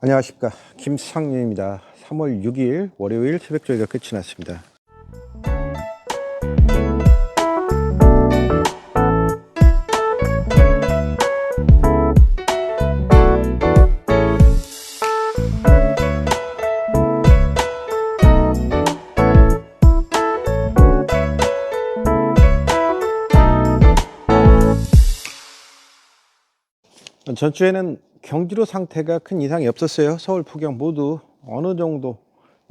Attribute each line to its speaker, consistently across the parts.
Speaker 1: 안녕하십니까, 김상윤입니다. 3월 6일 월요일 새벽 조회가 끝이 났습니다. 전주에는 경기도 상태가 큰 이상이 없었어요. 서울 포경 모두 어느 정도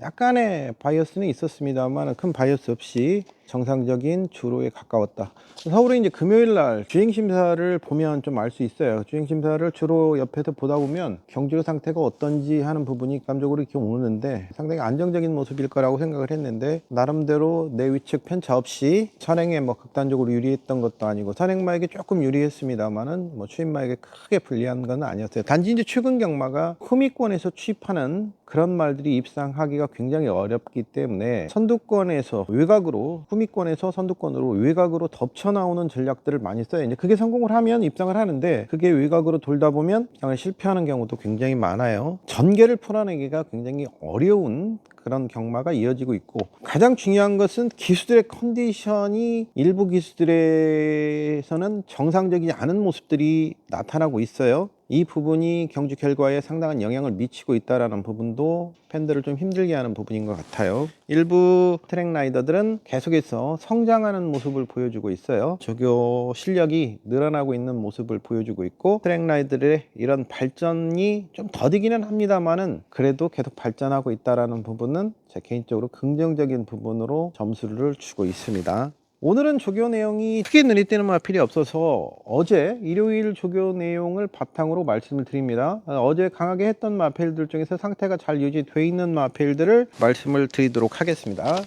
Speaker 1: 약간의 바이어스는 있었습니다만 큰 바이어스 없이 정상적인 주로에 가까웠다. 서울에 이제 금요일 날 주행심사를 보면 좀 알 수 있어요. 주행심사를 주로 옆에서 보다 보면 경주로 상태가 어떤지 하는 부분이 감적으로 이렇게 오는데 상당히 안정적인 모습일 거라고 생각을 했는데, 나름대로 내 위측 편차 없이 선행에 극단적으로 유리했던 것도 아니고 선행마에게 조금 유리했습니다만은 추임마에게 크게 불리한 건 아니었어요. 단지 이제 최근 경마가 후미권에서 취입하는 그런 말들이 입상하기가 굉장히 어렵기 때문에 선두권에서 외곽으로, 후미권에서 선두권으로 외곽으로 덮쳐 나오는 전략들을 많이 써요. 이제 그게 성공을 하면 입상을 하는데, 그게 외곽으로 돌다 보면 실패하는 경우도 굉장히 많아요. 전개를 풀어내기가 굉장히 어려운 그런 경마가 이어지고 있고, 가장 중요한 것은 기수들의 컨디션이 일부 기수들에서는 정상적이지 않은 모습들이 나타나고 있어요. 이 부분이 경주 결과에 상당한 영향을 미치고 있다는 부분도 팬들을 좀 힘들게 하는 부분인 것 같아요. 일부 트랙 라이더들은 계속해서 성장하는 모습을 보여주고 있어요. 조교 실력이 늘어나고 있는 모습을 보여주고 있고, 트랙 라이더들의 이런 발전이 좀 더디기는 합니다만은 그래도 계속 발전하고 있다는 부분은 제 개인적으로 긍정적인 부분으로 점수를 주고 있습니다. 오늘은 조교 내용이 크게 눈에 띄는 마필이 없어서 어제 일요일 조교 내용을 바탕으로 말씀을 드립니다. 어제 강하게 했던 마필들 중에서 상태가 잘 유지되어 있는 마필들을 말씀을 드리도록 하겠습니다.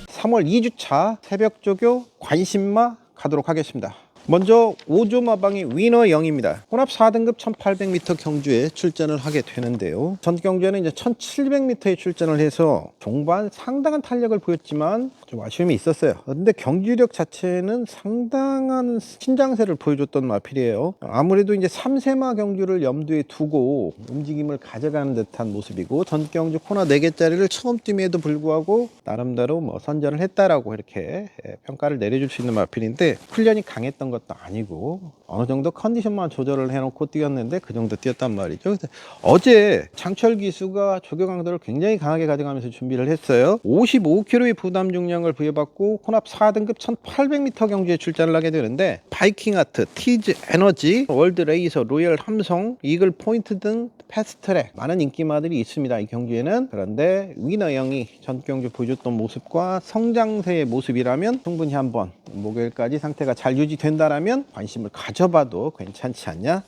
Speaker 1: 3월 2주차 새벽 조교 관심마 가도록 하겠습니다. 먼저 5조 마방의 위너 0입니다. 혼합 4등급 1800m 경주에 출전을 하게 되는데요. 전 경주에는 이제 1700m에 출전을 해서 종반 상당한 탄력을 보였지만 좀 아쉬움이 있었어요. 근데 경주력 자체는 상당한 신장세를 보여줬던 마필이에요. 아무래도 이제 3세마 경주를 염두에 두고 움직임을 가져가는 듯한 모습이고, 전 경주 코너 4개짜리를 처음 뜸에도 불구하고 나름대로 선전을 했다라고 이렇게 평가를 내려줄 수 있는 마필인데, 훈련이 강했던 것도 아니고 어느 정도 컨디션만 조절을 해놓고 뛰었는데 그 정도 뛰었단 말이죠. 그래서 어제 장철 기수가 조교 강도를 굉장히 강하게 가져가면서 준비를 했어요. 55kg의 부담 중량을 부여받고 혼합 4등급 1800m 경주에 출전을 하게 되는데, 바이킹 아트, 티즈 에너지, 월드 레이서, 로열 함성, 이글 포인트 등 패스트트랙 많은 인기마들이 있습니다, 이 경주에는. 그런데 위너 형이 전 경주 보여줬던 모습과 성장세의 모습이라면 충분히 한번 목요일까지 상태가 잘 유지된다라면 관심을 가져봐도 괜찮지 않냐?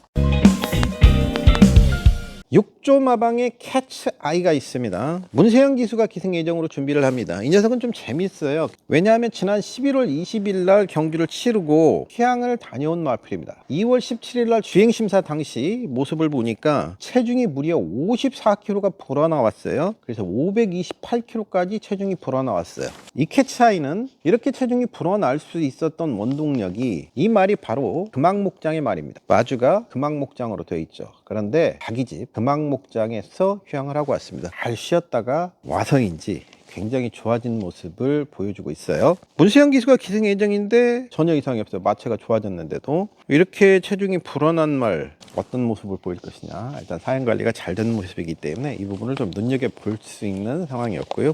Speaker 1: 6조 마방의 캐치 아이가 있습니다. 문세영 기수가 기승 예정으로 준비를 합니다. 이 녀석은 좀 재밌어요. 왜냐하면 지난 11월 20일 날 경주를 치르고 휴양을 다녀온 마필입니다. 2월 17일 날 주행심사 당시 모습을 보니까 체중이 무려 54kg가 불어나왔어요. 그래서 528kg까지 체중이 불어나왔어요. 이 캐치 아이는 이렇게 체중이 불어날 수 있었던 원동력이, 이 말이 바로 금악목장의 말입니다. 마주가 금악목장으로 되어 있죠. 그런데 자기 집 금악목장에서 휴양을 하고 왔습니다. 잘 쉬었다가 와서인지 굉장히 좋아진 모습을 보여주고 있어요. 문세영 기수가 기승 예정인데 전혀 이상이 없어요. 마체가 좋아졌는데도. 이렇게 체중이 불어난 말 어떤 모습을 보일 것이냐, 일단 사행관리가 잘 된 모습이기 때문에 이 부분을 좀 눈여겨볼 수 있는 상황이었고요.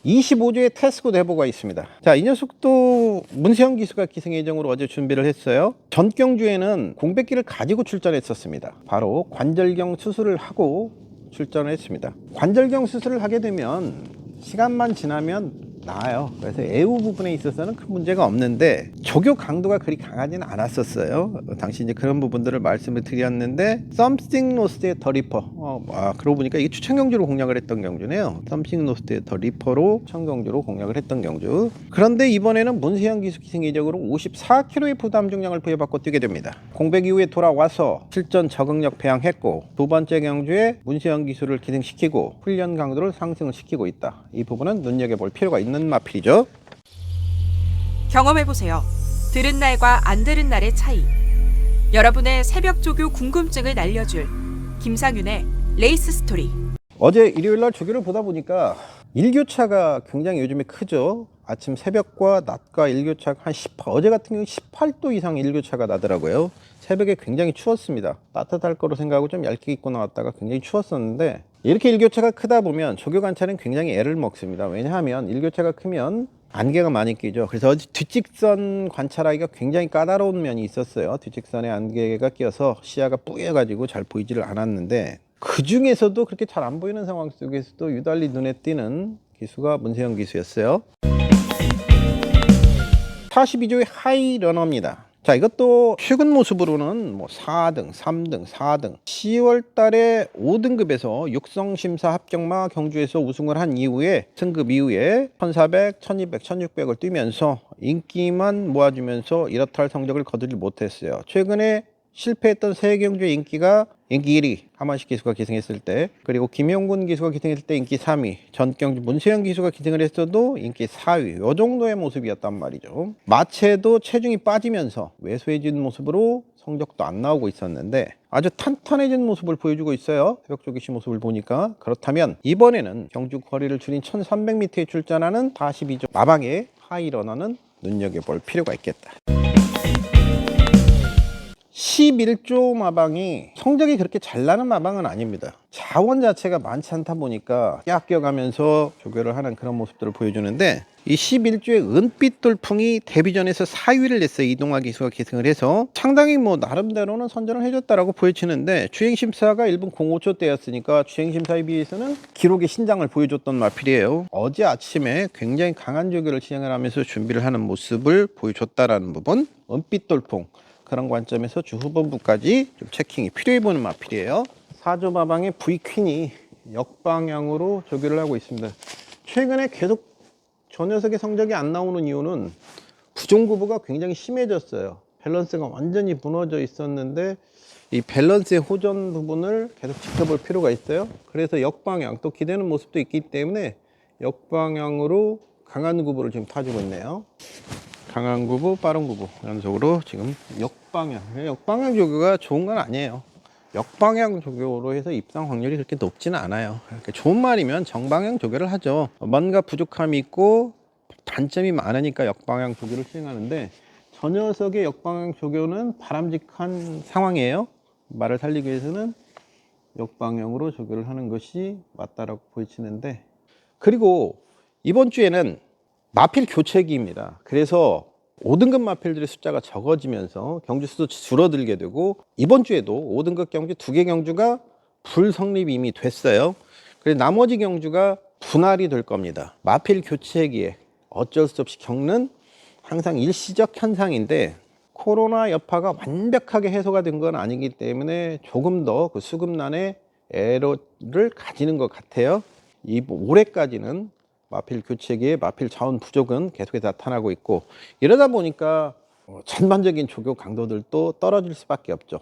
Speaker 1: 25조의 테스코 대보가 있습니다. 자, 이 녀석도 문세영 기수가 기승 예정으로 어제 준비를 했어요. 전 경주에는 공백기를 가지고 출전했었습니다. 바로 관절경 수술을 하고 출전을 했습니다. 관절경 수술을 하게 되면 시간만 지나면 나아요. 그래서 애우 부분에 있어서는 큰 문제가 없는데 조교 강도가 그리 강하지는 않았었어요. 당시 이제 그런 부분들을 말씀을 드렸는데, Something Lost의 더 리퍼, 그러고 보니까 이게 추천 경주로 공략을 했던 경주네요. Something Lost의 더 리퍼로 추천 경주로 공략을 했던 경주. 그런데 이번에는 문세영 기수 기승 예정으로 54kg의 부담 중량을 부여받고 뛰게 됩니다. 공백 이후에 돌아와서 실전 적응력 배양했고, 두 번째 경주에 문세영 기수를 기승시키고 훈련 강도를 상승을 시키고 있다. 이 부분은 눈여겨볼 필요가 있는 마필이죠.
Speaker 2: 경험해보세요. 들은 날과 안 들은 날의 차이. 여러분의 새벽 조교 궁금증을 날려줄 김상윤의 레이스 스토리.
Speaker 1: 어제 일요일날 조교를 보다 보니까 일교차가 굉장히 요즘에 크죠. 아침 새벽과 낮과 일교차가 한 18, 어제 같은 경우 18도 이상 일교차가 나더라고요. 새벽에 굉장히 추웠습니다. 따뜻할 거로 생각하고 좀 얇게 입고 나왔다가 굉장히 추웠었는데, 이렇게 일교차가 크다 보면 조교 관찰은 굉장히 애를 먹습니다. 왜냐하면 일교차가 크면 안개가 많이 끼죠. 그래서 어제 뒷직선 관찰하기가 굉장히 까다로운 면이 있었어요. 뒷직선에 안개가 끼어서 시야가 뿌여가지고 잘 보이지를 않았는데, 그 중에서도 그렇게 잘 안 보이는 상황 속에서도 유달리 눈에 띄는 기수가 문세영 기수였어요. 42조의 하이 러너입니다. 자, 이것도 최근 모습으로는 뭐 4등, 3등, 4등, 10월 달에 5등급에서 육성심사 합격마 경주에서 우승을 한 이후에 승급 이후에 1400, 1200, 1600을 뛰면서 인기만 모아주면서 이렇다 할 성적을 거두지 못했어요. 최근에 실패했던 세 경주의 인기 1위 하만식 기수가 기승했을 때, 그리고 김영군 기수가 기승했을 때 인기 3위, 전경주 문세영 기수가 기승을 했어도 인기 4위, 요 정도의 모습이었단 말이죠. 마체도 체중이 빠지면서 왜소해진 모습으로 성적도 안 나오고 있었는데 아주 탄탄해진 모습을 보여주고 있어요. 새벽조기시 모습을 보니까. 그렇다면 이번에는 경주 거리를 줄인 1300m에 출전하는 42조 마방의 하이러너는 눈여겨볼 필요가 있겠다. 11조 마방이 성적이 그렇게 잘 나는 마방은 아닙니다. 자원 자체가 많지 않다 보니까 아껴가면서 조교를 하는 그런 모습들을 보여주는데, 이 11조의 은빛 돌풍이 데뷔전에서 4위를 냈어요. 이동화 기수가 기승을 해서 상당히 뭐 나름대로는 선전을 해줬다라고 보여지는데, 주행심사가 1분 05초 때였으니까 주행심사에 비해서는 기록의 신장을 보여줬던 마필이에요. 어제 아침에 굉장히 강한 조교를 진행을 하면서 준비를 하는 모습을 보여줬다라는 부분, 은빛 돌풍, 그런 관점에서 주 후반부까지 좀 체킹이 필요해 보는 마필이에요. 4조 마방의 V퀸이 역방향으로 조교를 하고 있습니다. 최근에 계속 저 녀석의 성적이 안 나오는 이유는 부종구부가 굉장히 심해졌어요. 밸런스가 완전히 무너져 있었는데 이 밸런스의 호전 부분을 계속 지켜볼 필요가 있어요. 그래서 역방향, 또 기대는 모습도 있기 때문에 역방향으로 강한 구부를 지금 타주고 있네요. 강한 구부, 빠른 구부 연속으로 지금 역방향 조교가 좋은 건 아니에요. 역방향 조교로 해서 입상 확률이 그렇게 높지는 않아요. 그러니까 좋은 말이면 정방향 조교를 하죠. 뭔가 부족함이 있고 단점이 많으니까 역방향 조교를 시행하는데, 저 녀석의 역방향 조교는 바람직한 상황이에요. 말을 살리기 위해서는 역방향으로 조교를 하는 것이 맞다라고 보여지는데, 그리고 이번 주에는 마필 교체기입니다. 그래서 5등급 마필들의 숫자가 적어지면서 경주 수도 줄어들게 되고, 이번 주에도 5등급 경주 2개 경주가 불성립이 이미 됐어요. 그래서 나머지 경주가 분할이 될 겁니다. 마필 교체기에 어쩔 수 없이 겪는 항상 일시적 현상인데, 코로나 여파가 완벽하게 해소가 된 건 아니기 때문에 조금 더 그 수급난의 애로를 가지는 것 같아요. 올해까지는 마필 교체기에 마필 자원 부족은 계속해서 나타나고 있고, 이러다 보니까 전반적인 조교 강도들도 떨어질 수밖에 없죠.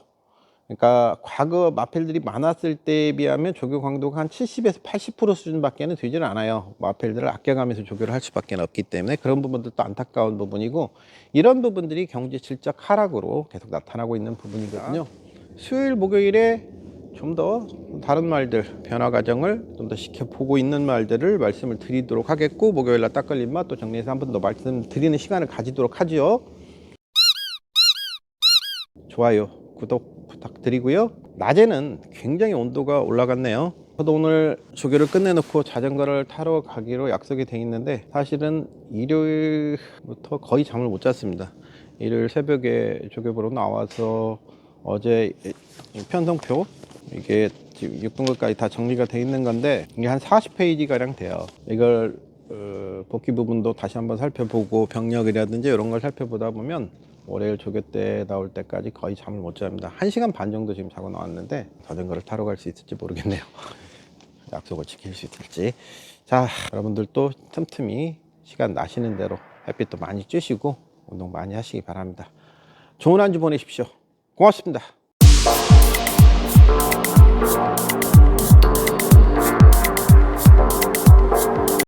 Speaker 1: 그러니까 과거 마필들이 많았을 때에 비하면 조교 강도가 한 70에서 80% 수준밖에는 되지는 않아요. 마필들을 아껴가면서 조교를 할 수밖에 없기 때문에 그런 부분들도 안타까운 부분이고, 이런 부분들이 경제 질적 하락으로 계속 나타나고 있는 부분이거든요. 수요일 목요일에 좀 더 다른 말들, 변화 과정을 좀 더 지켜보고 있는 말들을 말씀을 드리도록 하겠고, 목요일날 딱 걸린 맛 또 정리해서 한 번 더 말씀드리는 시간을 가지도록 하죠. 좋아요, 구독 부탁드리고요. 낮에는 굉장히 온도가 올라갔네요. 저도 오늘 조교를 끝내놓고 자전거를 타러 가기로 약속이 돼 있는데, 사실은 일요일부터 거의 잠을 못 잤습니다. 일요일 새벽에 조교 보러 나와서 어제 편성표, 이게 지금 6등급까지 다 정리가 돼 있는 건데, 이게 한 40페이지 가량 돼요. 이걸 복귀 부분도 다시 한번 살펴보고 병력이라든지 이런 걸 살펴보다 보면 월요일 조교 때 나올 때까지 거의 잠을 못 잡니다. 1시간 반 정도 지금 자고 나왔는데 자전거를 타러 갈 수 있을지 모르겠네요. 약속을 지킬 수 있을지. 자, 여러분들도 틈틈이 시간 나시는 대로 햇빛도 많이 쬐시고 운동 많이 하시기 바랍니다. 좋은 한 주 보내십시오. 고맙습니다.